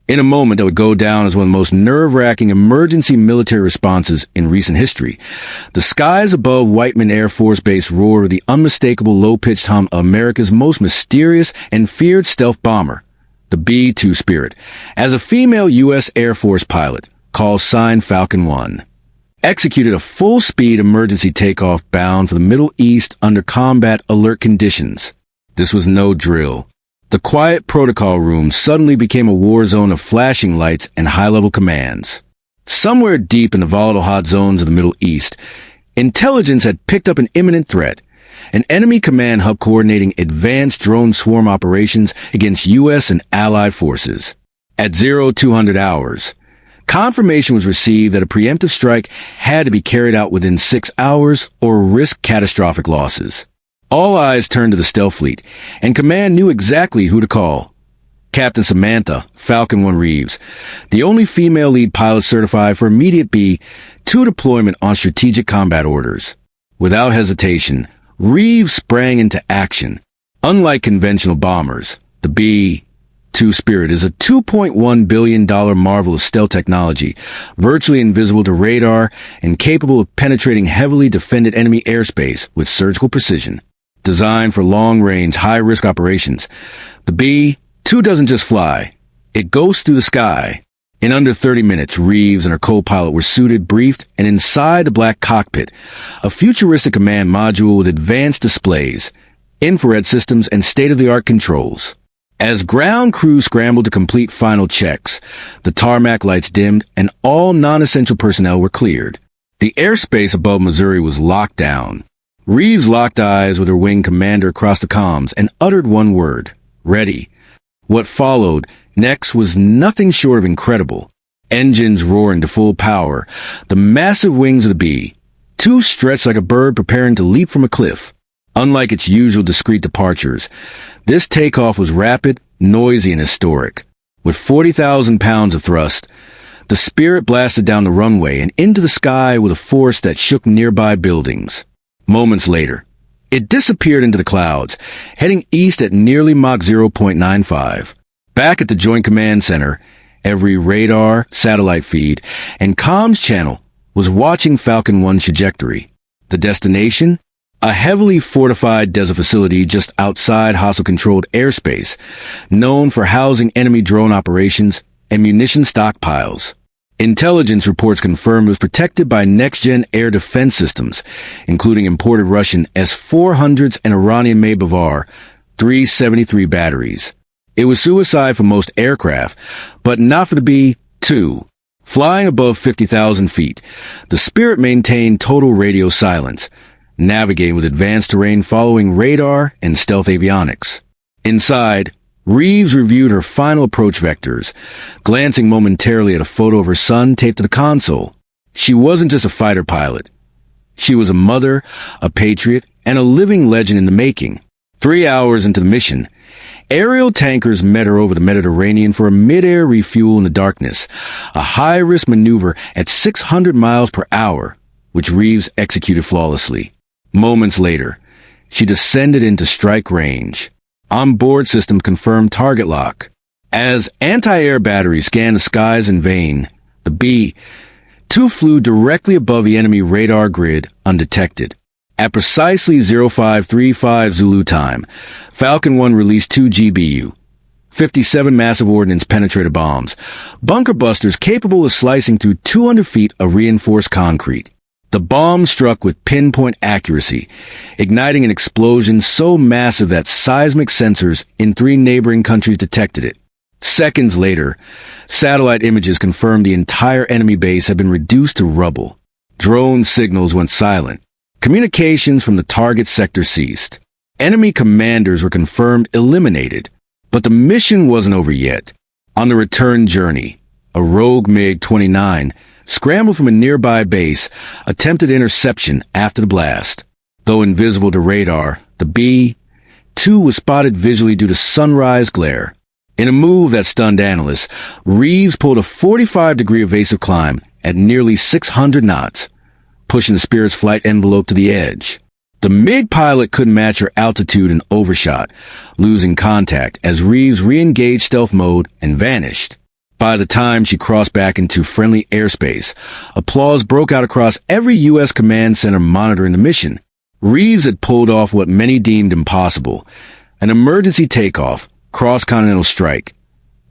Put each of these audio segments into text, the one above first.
in a moment that would go down as one of the most nerve-wracking emergency military responses in recent history. The skies above Whiteman Air Force Base roared with the unmistakable low-pitched hum of America's most mysterious and feared stealth bomber, the B-2 Spirit, as a female U.S. Air Force pilot, call sign Falcon One, executed a full-speed emergency takeoff bound for the Middle East under combat alert conditions. This was no drill. The quiet protocol room suddenly became a war zone of flashing lights and high-level commands. Somewhere deep in the volatile hot zones of the Middle East, intelligence had picked up an imminent threat, an enemy command hub coordinating advanced drone swarm operations against U.S. and allied forces. At 0200 hours, confirmation was received that a preemptive strike had to be carried out within 6 hours or risk catastrophic losses. All eyes turned to the stealth fleet, and command knew exactly who to call. Captain Samantha, Falcon One Reeves, the only female lead pilot certified for immediate B-2 deployment on strategic combat orders. Without hesitation, Reeves sprang into action. Unlike conventional bombers, the B-2 Spirit is a $2.1 billion marvel of stealth technology, virtually invisible to radar and capable of penetrating heavily defended enemy airspace with surgical precision. Designed for long-range, high-risk operations, the B-2 doesn't just fly. It goes through the sky. In under 30 minutes, Reeves and her co-pilot were suited, briefed, and inside the black cockpit, a futuristic command module with advanced displays, infrared systems, and state-of-the-art controls. As ground crew scrambled to complete final checks, the tarmac lights dimmed and all non-essential personnel were cleared. The airspace above Missouri was locked down. Reeves locked eyes with her wing commander across the comms and uttered one word: ready. What followed next was nothing short of incredible. Engines roaring to full power, the massive wings of the B-2 stretched like a bird preparing to leap from a cliff. Unlike its usual discreet departures, this takeoff was rapid, noisy, and historic. With 40,000 pounds of thrust, the Spirit blasted down the runway and into the sky with a force that shook nearby buildings. Moments later, it disappeared into the clouds, heading east at nearly Mach 0.95. Back at the Joint Command Center, every radar, satellite feed, and comms channel was watching Falcon One's trajectory. The destination? A heavily fortified desert facility just outside hostile-controlled airspace, known for housing enemy drone operations and munition stockpiles. Intelligence reports confirmed it was protected by next-gen air defense systems, including imported Russian S-400s and Iranian-made Bavar 373 batteries. It was suicide for most aircraft, but not for the B-2. Flying above 50,000 feet, the Spirit maintained total radio silence, navigating with advanced terrain following radar and stealth avionics. Inside, Reeves reviewed her final approach vectors, glancing momentarily at a photo of her son taped to the console. She wasn't just a fighter pilot. She was a mother, a patriot, and a living legend in the making. 3 hours into the mission, aerial tankers met her over the Mediterranean for a mid-air refuel in the darkness, a high-risk maneuver at 600 miles per hour, which Reeves executed flawlessly. Moments later, she descended into strike range. On-board systems confirmed target lock. As anti-air batteries scanned the skies in vain, the B-2 flew directly above the enemy radar grid undetected. At precisely 0535 Zulu time, Falcon One released 2 GBU, 57 massive ordnance-penetrator bombs, bunker busters capable of slicing through 200 feet of reinforced concrete. The bomb struck with pinpoint accuracy, igniting an explosion so massive that seismic sensors in 3 neighboring countries detected it. Seconds later, satellite images confirmed the entire enemy base had been reduced to rubble. Drone signals went silent. Communications from the target sector ceased. Enemy commanders were confirmed eliminated, but the mission wasn't over yet. On the return journey, a rogue MiG-29 scrambled from a nearby base, attempted interception after the blast. Though invisible to radar, the B-2 was spotted visually due to sunrise glare. In a move that stunned analysts, Reeves pulled a 45-degree evasive climb at nearly 600 knots, pushing the Spirit's flight envelope to the edge. The MiG pilot couldn't match her altitude and overshot, losing contact as Reeves re-engaged stealth mode and vanished. By the time she crossed back into friendly airspace, applause broke out across every U.S. command center monitoring the mission. Reeves had pulled off what many deemed impossible: an emergency takeoff, cross-continental strike,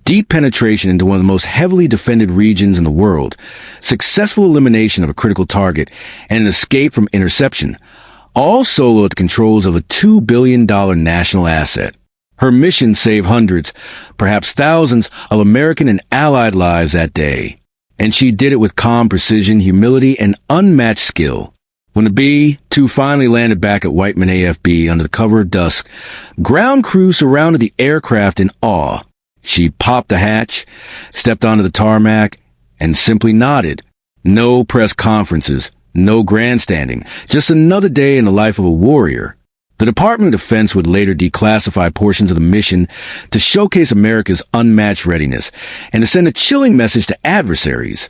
deep penetration into one of the most heavily defended regions in the world, successful elimination of a critical target, and an escape from interception, all solo at the controls of a $2 billion national asset. Her mission saved hundreds, perhaps thousands, of American and Allied lives that day. And she did it with calm precision, humility, and unmatched skill. When the B-2 finally landed back at Whiteman AFB under the cover of dusk, ground crew surrounded the aircraft in awe. She popped the hatch, stepped onto the tarmac, and simply nodded. No press conferences, no grandstanding, just another day in the life of a warrior. The Department of Defense would later declassify portions of the mission to showcase America's unmatched readiness and to send a chilling message to adversaries.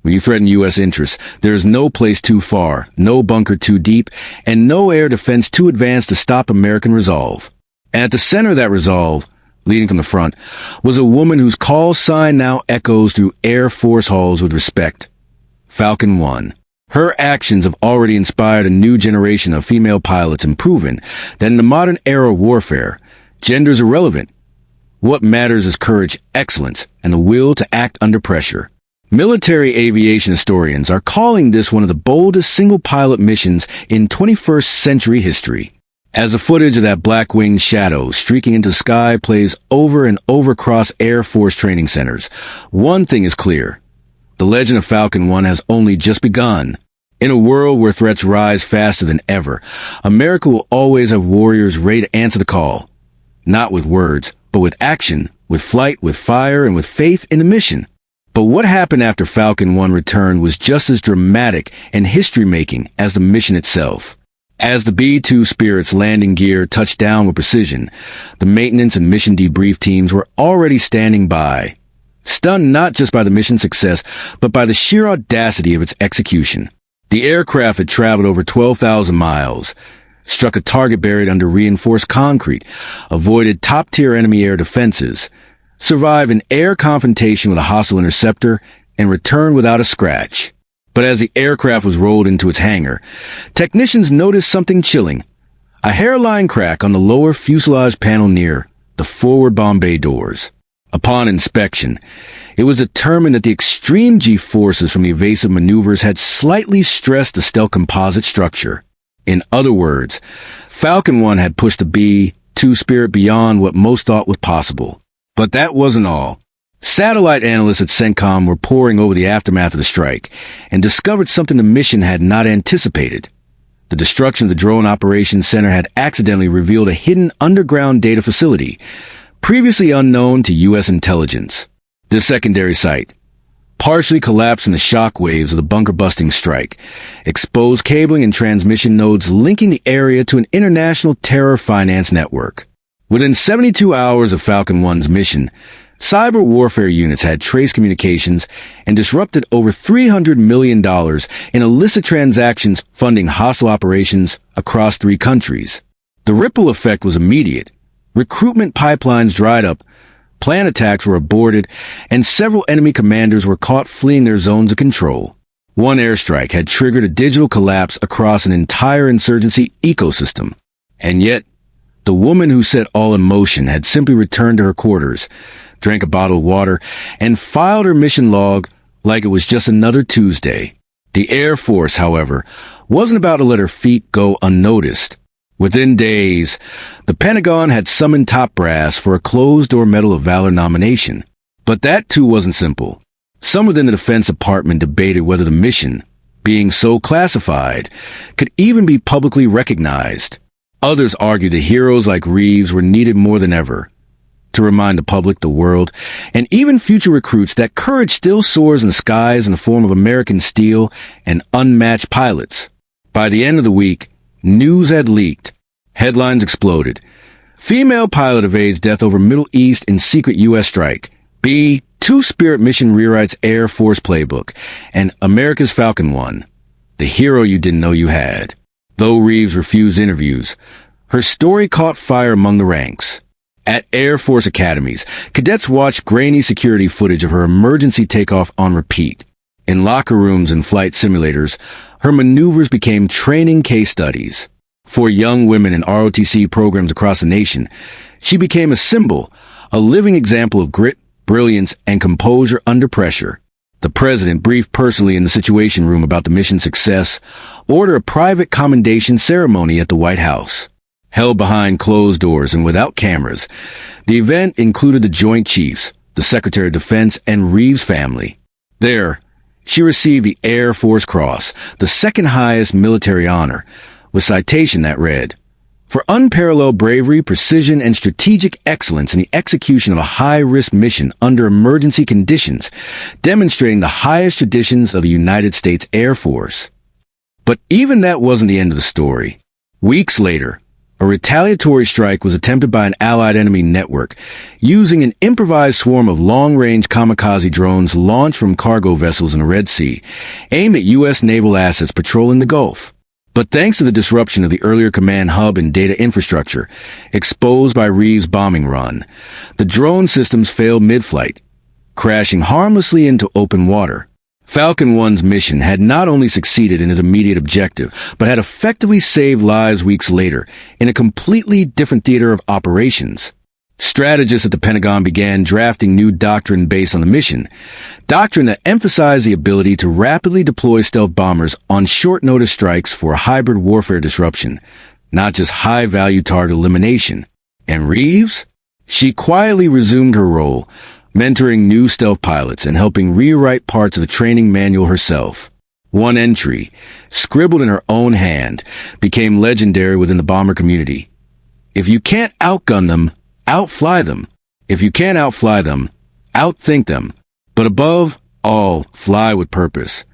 When you threaten U.S. interests, there is no place too far, no bunker too deep, and no air defense too advanced to stop American resolve. And at the center of that resolve, leading from the front, was a woman whose call sign now echoes through Air Force halls with respect: Falcon One. Her actions have already inspired a new generation of female pilots and proven that in the modern era of warfare, gender is irrelevant. What matters is courage, excellence, and the will to act under pressure. Military aviation historians are calling this one of the boldest single-pilot missions in 21st century history. As the footage of that black-winged shadow streaking into the sky plays over and over across Air Force training centers, one thing is clear: the legend of Falcon One has only just begun. In a world where threats rise faster than ever, America will always have warriors ready to answer the call. Not with words, but with action, with flight, with fire, and with faith in the mission. But what happened after Falcon One returned was just as dramatic and history-making as the mission itself. As the B-2 Spirit's landing gear touched down with precision, the maintenance and mission debrief teams were already standing by, stunned not just by the mission's success, but by the sheer audacity of its execution. The aircraft had traveled over 12,000 miles, struck a target buried under reinforced concrete, avoided top-tier enemy air defenses, survived an air confrontation with a hostile interceptor, and returned without a scratch. But as the aircraft was rolled into its hangar, technicians noticed something chilling: a hairline crack on the lower fuselage panel near the forward bomb bay doors. Upon inspection, it was determined that the extreme G-forces from the evasive maneuvers had slightly stressed the stealth composite structure. In other words, Falcon One had pushed the B-2 Spirit beyond what most thought was possible. But that wasn't all. Satellite analysts at CENTCOM were poring over the aftermath of the strike and discovered something the mission had not anticipated. The destruction of the Drone Operations Center had accidentally revealed a hidden underground data facility, previously unknown to U.S. intelligence. This secondary site, partially collapsed from the shock waves of the bunker-busting strike, exposed cabling and transmission nodes linking the area to an international terror finance network. Within 72 hours of Falcon One's mission, cyber warfare units had traced communications and disrupted over $300 million in illicit transactions funding hostile operations across 3 countries. The ripple effect was immediate. Recruitment pipelines dried up, planned attacks were aborted, and several enemy commanders were caught fleeing their zones of control. One airstrike had triggered a digital collapse across an entire insurgency ecosystem. And yet, the woman who set all in motion had simply returned to her quarters, drank a bottle of water, and filed her mission log like it was just another Tuesday. The Air Force, however, wasn't about to let her feat go unnoticed. Within days, the Pentagon had summoned top brass for a closed-door Medal of Valor nomination. But that, too, wasn't simple. Some within the Defense Department debated whether the mission, being so classified, could even be publicly recognized. Others argued that heroes like Reeves were needed more than ever, to remind the public, the world, and even future recruits that courage still soars in the skies in the form of American steel and unmatched pilots. By the end of the week, news had leaked. Headlines exploded. Female pilot evades death over Middle East in secret U.S. strike. B-2 Spirit mission rewrites Air Force playbook. And America's Falcon One, the hero you didn't know you had. Though Reeves refused interviews, her story caught fire among the ranks. At Air Force academies, cadets watched grainy security footage of her emergency takeoff on repeat. In locker rooms and flight simulators, her maneuvers became training case studies. For young women in ROTC programs across the nation, she became a symbol, a living example of grit, brilliance, and composure under pressure. The president briefed personally in the Situation Room about the mission's success, ordered a private commendation ceremony at the White House. Held behind closed doors and without cameras, the event included the Joint Chiefs, the Secretary of Defense, and Reeves family. There, she received the Air Force Cross, the second highest military honor, with citation that read, "For unparalleled bravery, precision, and strategic excellence in the execution of a high-risk mission under emergency conditions, demonstrating the highest traditions of the United States Air Force." But even that wasn't the end of the story. Weeks later, a retaliatory strike was attempted by an Allied enemy network, using an improvised swarm of long-range kamikaze drones launched from cargo vessels in the Red Sea, aimed at U.S. naval assets patrolling the Gulf. But thanks to the disruption of the earlier command hub and data infrastructure, exposed by Reeves' bombing run, the drone systems failed mid-flight, crashing harmlessly into open water. Falcon 1's mission had not only succeeded in its immediate objective, but had effectively saved lives weeks later in a completely different theater of operations. Strategists at the Pentagon began drafting new doctrine based on the mission, doctrine that emphasized the ability to rapidly deploy stealth bombers on short-notice strikes for hybrid warfare disruption, not just high-value target elimination. And Reeves? She quietly resumed her role, mentoring new stealth pilots and helping rewrite parts of the training manual herself. One entry, scribbled in her own hand, became legendary within the bomber community. "If you can't outgun them, outfly them. If you can't outfly them, outthink them. But above all, fly with purpose."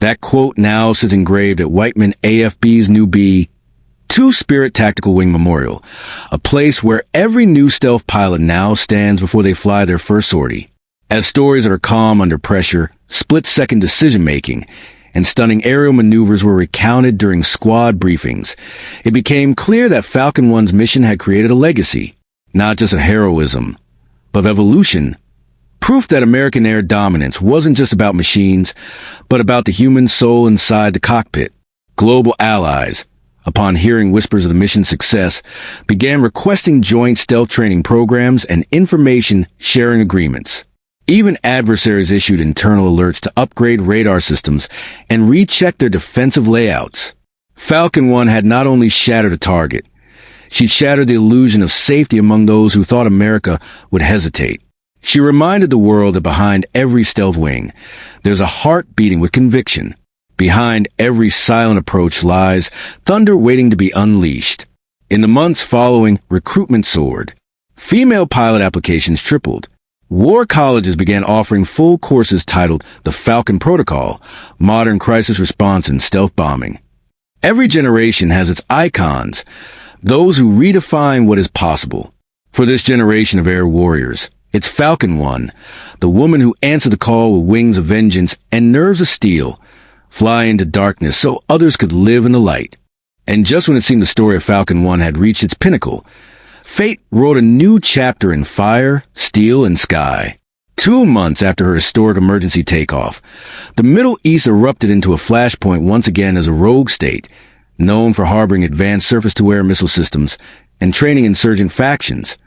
That quote now sits engraved at Whiteman AFB's new B-2 Spirit Tactical Wing Memorial, a place where every new stealth pilot now stands before they fly their first sortie. As stories that are calm under pressure, split-second decision-making, and stunning aerial maneuvers were recounted during squad briefings, it became clear that Falcon 1's mission had created a legacy, not just of heroism, but of evolution. Proof that American air dominance wasn't just about machines, but about the human soul inside the cockpit. Global allies, upon hearing whispers of the mission's success, began requesting joint stealth training programs and information-sharing agreements. Even adversaries issued internal alerts to upgrade radar systems and recheck their defensive layouts. Falcon 1 had not only shattered a target, she shattered the illusion of safety among those who thought America would hesitate. She reminded the world that behind every stealth wing, there's a heart beating with conviction. Behind every silent approach lies thunder waiting to be unleashed. In the months following, recruitment soared. Female pilot applications tripled. War colleges began offering full courses titled The Falcon Protocol, Modern Crisis Response and Stealth Bombing. Every generation has its icons, those who redefine what is possible. For this generation of air warriors, it's Falcon 1, the woman who answered the call with wings of vengeance and nerves of steel, fly into darkness so others could live in the light. And just when it seemed the story of Falcon 1 had reached its pinnacle, fate wrote a new chapter in fire, steel, and sky. 2 months after her historic emergency takeoff, the Middle East erupted into a flashpoint once again as a rogue state, known for harboring advanced surface-to-air missile systems and training insurgent factions.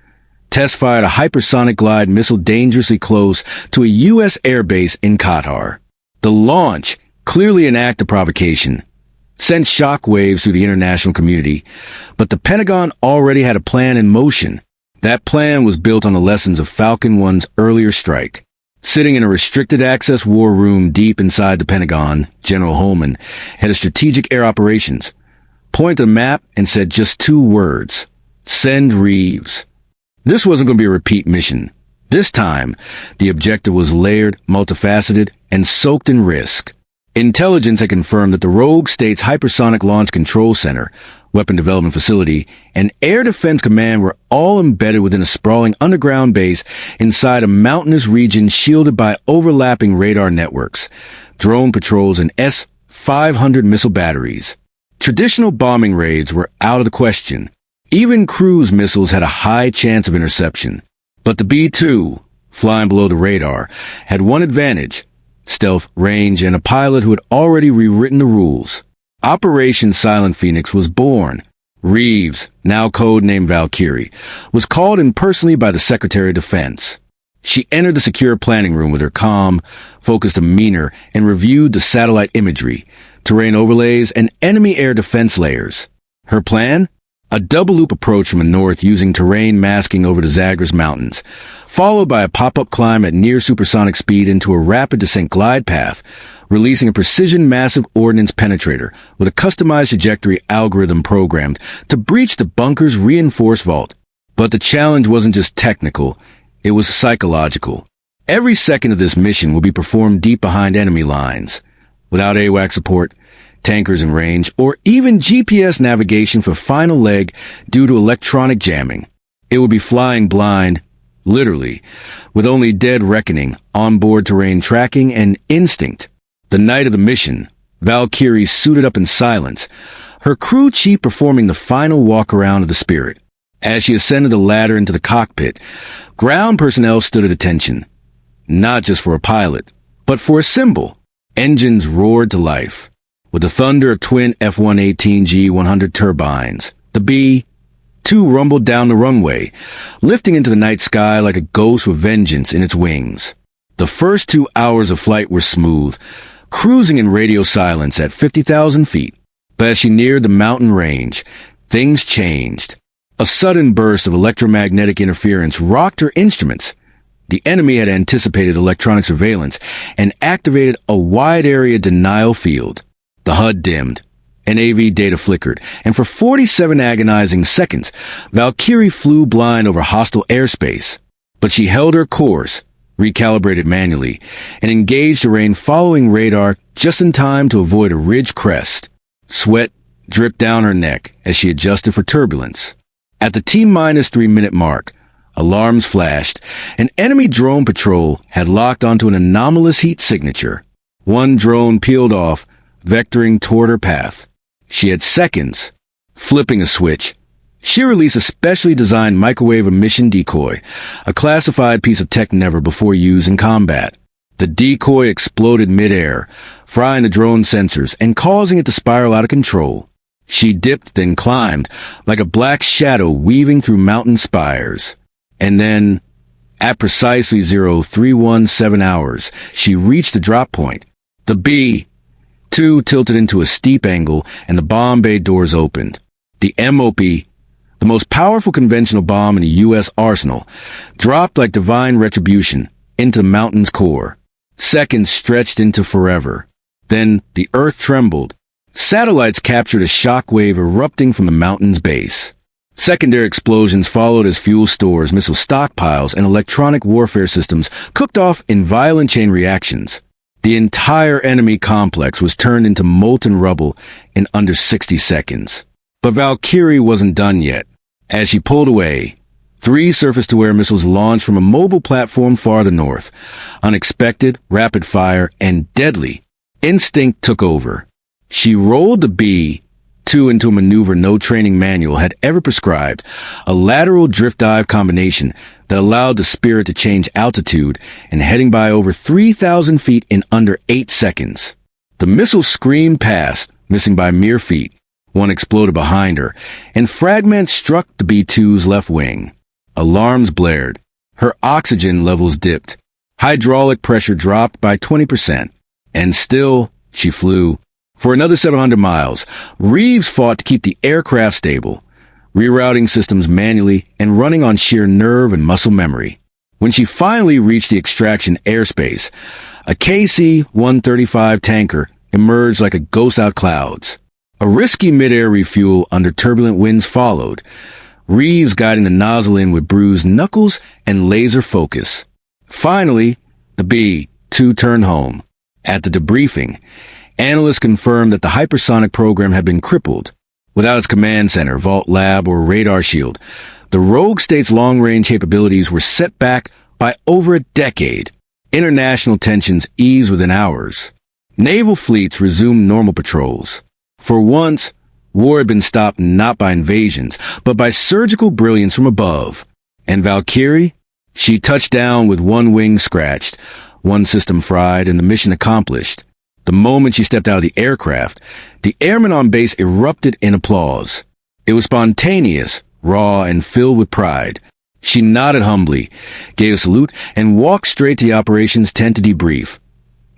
Test fired a hypersonic glide missile dangerously close to a U.S. airbase in Qatar. The launch, clearly an act of provocation, sent shockwaves through the international community, but the Pentagon already had a plan in motion. That plan was built on the lessons of Falcon 1's earlier strike. Sitting in a restricted access war room deep inside the Pentagon, General Holman, head of strategic air operations, pointed to the map and said just 2 words: send Reeves. This wasn't going to be a repeat mission. This time, the objective was layered, multifaceted, and soaked in risk. Intelligence had confirmed that the rogue state's Hypersonic Launch Control Center, Weapon Development Facility, and Air Defense Command were all embedded within a sprawling underground base inside a mountainous region shielded by overlapping radar networks, drone patrols, and S-500 missile batteries. Traditional bombing raids were out of the question. Even cruise missiles had a high chance of interception. But the B-2, flying below the radar, had one advantage: stealth, range, and a pilot who had already rewritten the rules. Operation Silent Phoenix was born. Reeves, now codenamed Valkyrie, was called in personally by the Secretary of Defense. She entered the secure planning room with her calm, focused demeanor and reviewed the satellite imagery, terrain overlays, and enemy air defense layers. Her plan? A double-loop approach from the north using terrain masking over the Zagros Mountains, followed by a pop-up climb at near supersonic speed into a rapid descent glide path, releasing a precision massive ordnance penetrator with a customized trajectory algorithm programmed to breach the bunker's reinforced vault. But the challenge wasn't just technical, it was psychological. Every second of this mission will be performed deep behind enemy lines, without AWACS support, tankers in range, or even GPS navigation for final leg due to electronic jamming. It would be flying blind, literally, with only dead reckoning, onboard terrain tracking, and instinct. The night of the mission, Valkyrie suited up in silence, her crew chief performing the final walk-around of the Spirit. As she ascended the ladder into the cockpit, ground personnel stood at attention, not just for a pilot, but for a symbol. Engines roared to life. With the thunder of twin F-118G-100 turbines, the B-2 rumbled down the runway, lifting into the night sky like a ghost with vengeance in its wings. The first 2 hours of flight were smooth, cruising in radio silence at 50,000 feet. But as she neared the mountain range, things changed. A sudden burst of electromagnetic interference rocked her instruments. The enemy had anticipated electronic surveillance and activated a wide-area denial field. The HUD dimmed, NAV data flickered, and for 47 agonizing seconds, Valkyrie flew blind over hostile airspace. But she held her course, recalibrated manually, and engaged terrain following radar just in time to avoid a ridge crest. Sweat dripped down her neck as she adjusted for turbulence. At the T-minus 3-minute mark, alarms flashed. An enemy drone patrol had locked onto an anomalous heat signature. One drone peeled off, vectoring toward her path. She had seconds. Flipping a switch, she released a specially designed microwave emission decoy, a classified piece of tech never before used in combat. The decoy exploded mid-air, frying the drone's sensors and causing it to spiral out of control. She dipped, then climbed, like a black shadow weaving through mountain spires. And then, at precisely 0317 hours, she reached the drop point. The B-2 tilted into a steep angle, and the bomb bay doors opened. The MOP, the most powerful conventional bomb in the U.S. arsenal, dropped like divine retribution into the mountain's core. Seconds stretched into forever. Then the earth trembled. Satellites captured a shockwave erupting from the mountain's base. Secondary explosions followed as fuel stores, missile stockpiles, and electronic warfare systems cooked off in violent chain reactions. The entire enemy complex was turned into molten rubble in under 60 seconds. But Valkyrie wasn't done yet. As she pulled away, 3 surface-to-air missiles launched from a mobile platform farther north. Unexpected, rapid-fire, and deadly. Instinct took over. She rolled the B-2 into a maneuver no training manual had ever prescribed, a lateral drift-dive combination that allowed the Spirit to change altitude and heading by over 3,000 feet in under 8 seconds. The missile screamed past, missing by mere feet. One exploded behind her, and fragments struck the B-2's left wing. Alarms blared. Her oxygen levels dipped. Hydraulic pressure dropped by 20%. And still, she flew. For another several hundred miles, Reeves fought to keep the aircraft stable, rerouting systems manually and running on sheer nerve and muscle memory. When she finally reached the extraction airspace, a KC-135 tanker emerged like a ghost out clouds. A risky mid-air refuel under turbulent winds followed, Reeves guiding the nozzle in with bruised knuckles and laser focus. Finally, the B-2 turned home. At the debriefing, analysts confirmed that the hypersonic program had been crippled. Without its command center, vault lab, or radar shield, the rogue state's long-range capabilities were set back by over a decade. International tensions eased within hours. Naval fleets resumed normal patrols. For once, War had been stopped not by invasions, but by surgical brilliance from above. And Valkyrie? She touched down with one wing scratched, one system fried, and the mission accomplished. The moment she stepped out of the aircraft, the airmen on base erupted in applause. It was spontaneous, raw, and filled with pride. She nodded humbly, gave a salute, and walked straight to the operations tent to debrief.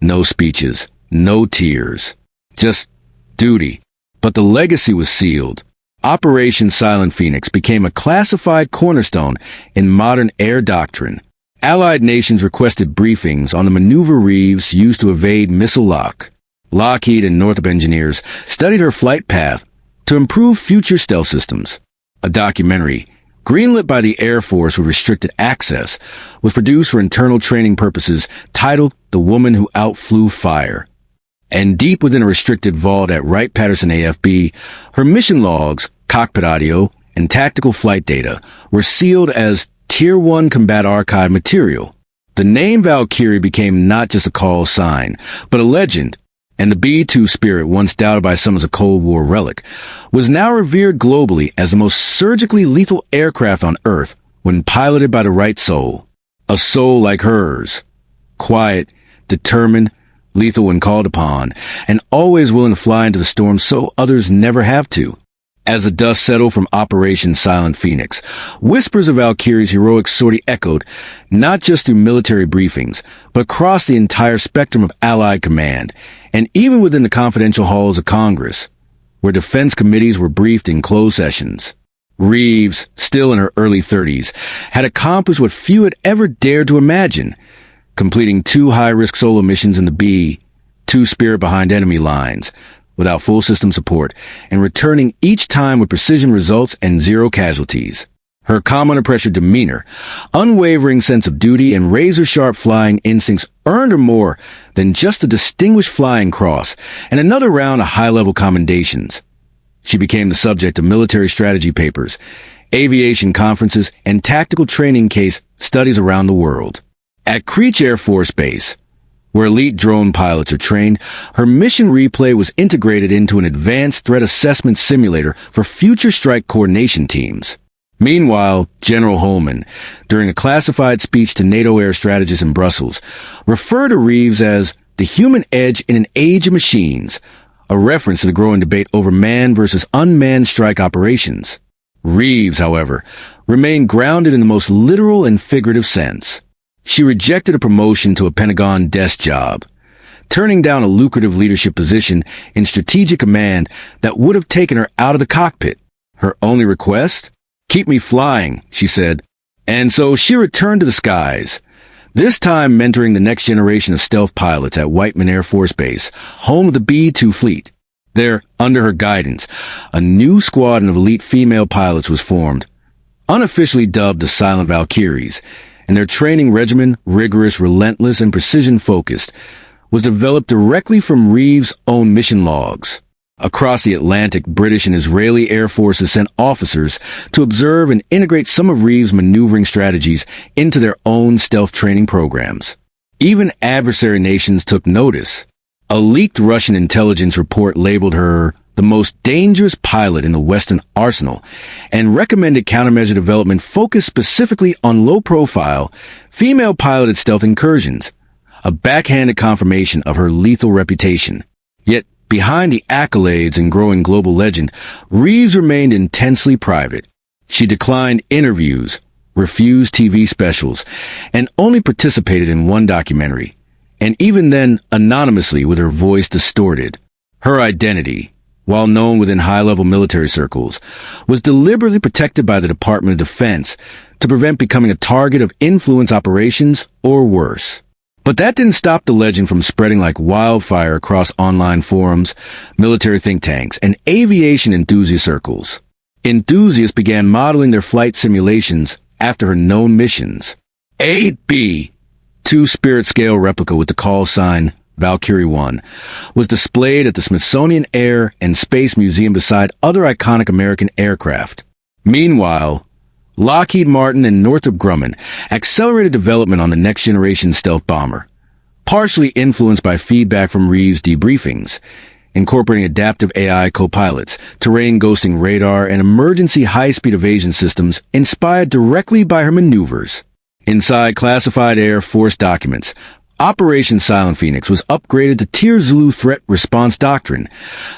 No speeches, no tears, just duty. But the legacy was sealed. Operation Silent Phoenix became a classified cornerstone in modern air doctrine. Allied nations requested briefings on the maneuver Reeves used to evade missile lock. Lockheed and Northrop engineers studied her flight path to improve future stealth systems. A documentary, greenlit by the Air Force with restricted access, was produced for internal training purposes titled The Woman Who Outflew Fire. And deep within a restricted vault at Wright-Patterson AFB, her mission logs, cockpit audio, and tactical flight data were sealed as Tier 1 Combat Archive material. The name Valkyrie became not just a call sign, but a legend, and the B-2 spirit, once doubted by some as a Cold War relic, was now revered globally as the most surgically lethal aircraft on Earth when piloted by the right soul. A soul like hers. Quiet, determined, lethal when called upon, and always willing to fly into the storm so others never have to. As the dust settled from Operation Silent Phoenix, whispers of Valkyrie's heroic sortie echoed, not just through military briefings, but across the entire spectrum of Allied command, and even within the confidential halls of Congress, where defense committees were briefed in closed sessions. Reeves, still in her early 30s, had accomplished what few had ever dared to imagine, completing 2 high-risk solo missions in the B-2 Spirit behind enemy lines, without full system support, and returning each time with precision results and 0 casualties. Her calm under pressure demeanor, unwavering sense of duty, and razor-sharp flying instincts earned her more than just the Distinguished Flying Cross and another round of high-level commendations. She became the subject of military strategy papers, aviation conferences, and tactical training case studies around the world. At Creech Air Force Base, where elite drone pilots are trained, her mission replay was integrated into an advanced threat assessment simulator for future strike coordination teams. Meanwhile, General Holman, during a classified speech to NATO air strategists in Brussels, referred to Reeves as the human edge in an age of machines, a reference to the growing debate over manned versus unmanned strike operations. Reeves, however, remained grounded in the most literal and figurative sense. She rejected a promotion to a Pentagon desk job, turning down a lucrative leadership position in strategic command that would have taken her out of the cockpit. Her only request? "Keep me flying," she said. And so she returned to the skies, this time mentoring the next generation of stealth pilots at Whiteman Air Force Base, home of the B-2 fleet. There, under her guidance, a new squadron of elite female pilots was formed, unofficially dubbed the Silent Valkyries, and their training regimen, rigorous, relentless, and precision-focused, was developed directly from Reeves' own mission logs. Across the Atlantic, British and Israeli Air Forces sent officers to observe and integrate some of Reeves' maneuvering strategies into their own stealth training programs. Even adversary nations took notice. A leaked Russian intelligence report labeled her the most dangerous pilot in the Western arsenal, and recommended countermeasure development focused specifically on low-profile, female-piloted stealth incursions, a backhanded confirmation of her lethal reputation. Yet, behind the accolades and growing global legend, Reeves remained intensely private. She declined interviews, refused TV specials, and only participated in one documentary, and even then anonymously with her voice distorted. Her identity, while known within high-level military circles, was deliberately protected by the Department of Defense to prevent becoming a target of influence operations or worse. But that didn't stop the legend from spreading like wildfire across online forums, military think tanks, and aviation enthusiast circles. Enthusiasts began modeling their flight simulations after her known missions. A B-2 Spirit scale replica with the call sign Valkyrie One was displayed at the Smithsonian Air and Space Museum beside other iconic American aircraft. Meanwhile, Lockheed Martin and Northrop Grumman accelerated development on the next-generation stealth bomber, partially influenced by feedback from Reeves' debriefings. incorporating adaptive AI co-pilots, terrain ghosting radar, and emergency high-speed evasion systems inspired directly by her maneuvers. Inside classified Air Force documents, Operation Silent Phoenix was upgraded to Tier Zulu Threat Response Doctrine,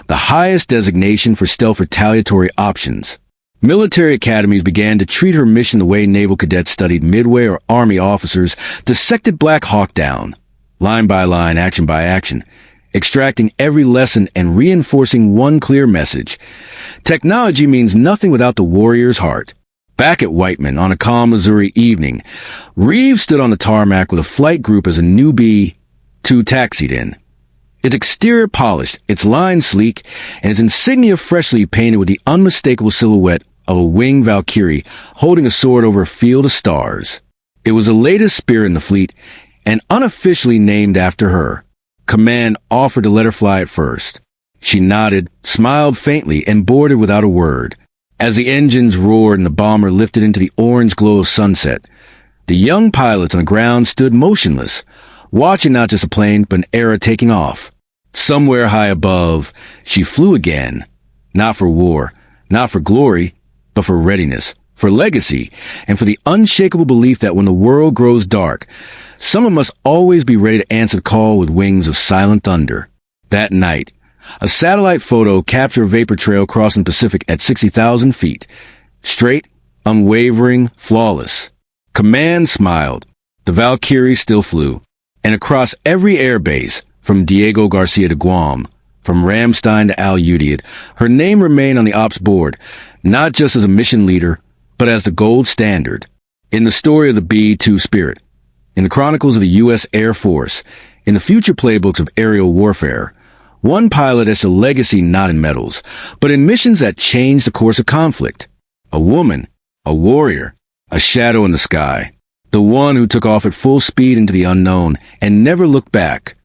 the highest designation for stealth retaliatory options. Military academies began to treat her mission the way naval cadets studied Midway or Army officers dissected Black Hawk Down, line by line, action by action, extracting every lesson and reinforcing one clear message. Technology means nothing without the warrior's heart. Back at Whiteman on a calm Missouri evening, Reeves stood on the tarmac with a flight group as a new B-2 taxied in. Its exterior polished, its lines sleek, and its insignia freshly painted with the unmistakable silhouette of a winged Valkyrie holding a sword over a field of stars. It was the latest spear in the fleet, and unofficially named after her. Command offered to let her fly at first. She nodded, smiled faintly, and boarded without a word. As the engines roared and the bomber lifted into the orange glow of sunset, the young pilots on the ground stood motionless, watching not just a plane, but an era taking off. Somewhere high above, she flew again. Not for war, not for glory, but for readiness, for legacy, and for the unshakable belief that when the world grows dark, someone must always be ready to answer the call with wings of silent thunder. That night, a satellite photo captured a vapor trail crossing the Pacific at 60,000 feet. Straight, unwavering, flawless. Command smiled. The Valkyrie still flew. And across every airbase, from Diego Garcia to Guam, from Ramstein to Al Udeid, her name remained on the ops board, not just as a mission leader, but as the gold standard. In the story of the B-2 Spirit, in the chronicles of the U.S. Air Force, in the future playbooks of aerial warfare, one pilot has a legacy not in medals, but in missions that change the course of conflict. A woman, a warrior, a shadow in the sky. The one who took off at full speed into the unknown and never looked back.